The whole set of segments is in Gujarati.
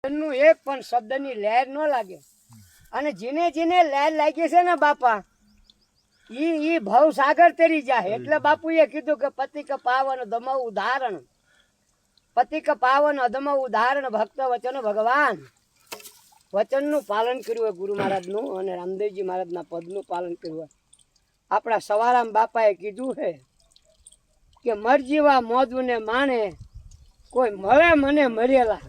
એક પણ શબ્દની લહેર ન લાગે. અને જેને જેને લહેર લાગી છે ને બાપા, ઈ ભવ સાગર તરી જાય. એટલે બાપુએ કીધું કે પતિ કે પાવન ધમ ઉદાહરણ, પતિ કે પાવન અધમ ઉદાહરણ, ભક્ત વચન ભગવાન. વચનનું પાલન કર્યું હોય ગુરુ મહારાજનું, અને રામદેવજી મહારાજના પદનું પાલન કર્યું હોય. આપણા સવારામ બાપાએ કીધું છે કે મરજીવા મોદુને માણે, કોઈ મળે મને મરેલા.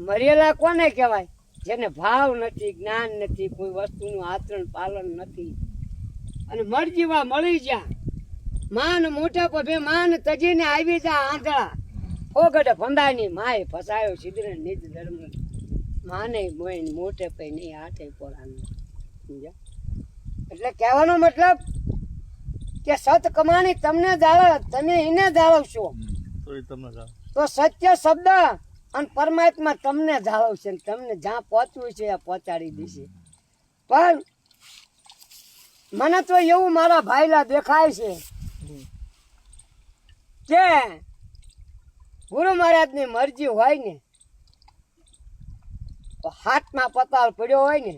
મરેલા કોને કહેવાય? જેને ભાવ નથી, જ્ઞાન નથી, કોઈ વસ્તુનું આચરણ પાલન નથી. અને મરજીવા મળી જા, માન મોટા પભે માન તજીને આવી જા આંધળા. ફોગડ ફંદાની માય ફસાયો સિદ્ધને નિજ ધર્મ. માને મોઈન મોટે પે નહીં હાથે પોરાનું. સમજ્યા? એટલે કહેવાનો મતલબ કે સત કમાણી તમને જાળવ, તમે એને જાળવશો તો સત્ય શબ્દ અને પરમાત્મા તમને જાળવશે, તમને જ્યાં પહોંચવું છે એ પહોંચાડી દેશે. પણ મને તો એવું મારા ભાઈલા દેખાય છે કે ગુરુ મહારાજની મરજી હોય ને તો હાથમાં પતાળ પડ્યો હોય ને,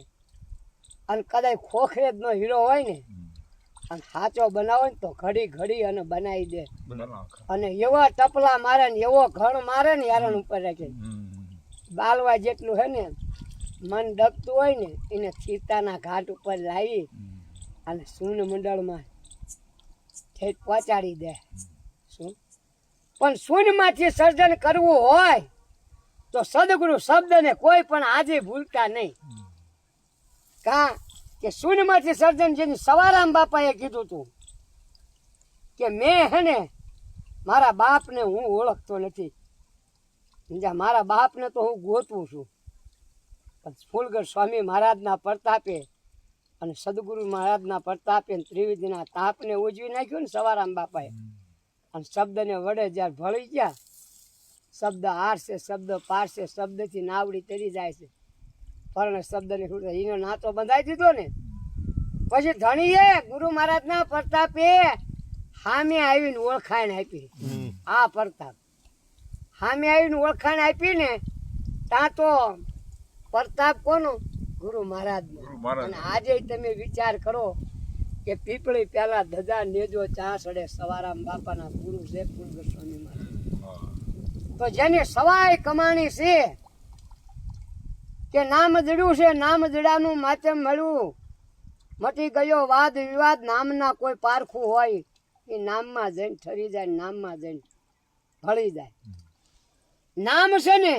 અને કદાચ ખોખરે નો હીરો હોય ને, અને સાચો બનાવો ને તો ઘડી ઘડી અને બનાવી દે. અને એવા ટપલા મારે ને એવો ઘણ મારે ને યારણ ઉપર રાખે. બાલવા જેટલું હે ને મન ડગતું હોય ને એને ચીતાના ઘાટ ઉપર લાવી અને સૂન મંડળમાં ઠેઠ પહોંચાડી દે. શું પણ શૂન્યમાંથી સર્જન કરવું હોય તો સદગુરુ શબ્દને કોઈ પણ આજે ભૂલતા નહીં. કા કે શૂન્યમાંથી સર્જન, જેની સવારામ બાપાએ કીધું હતું કે મેં હે ને મારા બાપને હું ઓળખતો નથી, મારા બાપને તો હું ગોતવું છું. પણ ફૂલગઢ સ્વામી મહારાજના પ્રતાપે અને સદગુરુ મહારાજના પ્રતાપે ત્રિવેદીના તાપને ઉજવી નાખ્યું ને સવારામ બાપાએ. અને શબ્દને વડે જ્યારે ભળી ગયા, શબ્દ આરશે, શબ્દ પારશે, શબ્દથી નાવડી તરી જાય છે. પણ શબ્દને એનો નાતો બંધાઈ દીધો ને. પછી ધણીએ ગુરુ મહારાજના પ્રતાપે સામે આવીને ઓળખાણ આપી. આ પ્રતાપ સામે આવીને ઓળખાણ આપી ને, ત્યાં તો પ્રતાપ કોનો? ગુરુ મહારાજનો. અને આજે તમે વિચાર કરો કે પીપળી પેલા ધજા નેજો ચા સડે, સવારામ બાપાના ગુરુ છે ફૂલગઢ સ્વામી મહારાજ. તો જેની સવાય કમાણી છે કે નામ જડ્યું છે, નામ જડાનું માચમ મળ્યું, મટી ગયો વાદ વિવાદ, નામના કોઈ પારખું હોય એ નામમાં જઈને ઠરી જાય, નામમાં જઈને ભળી જાય. નામ છે ને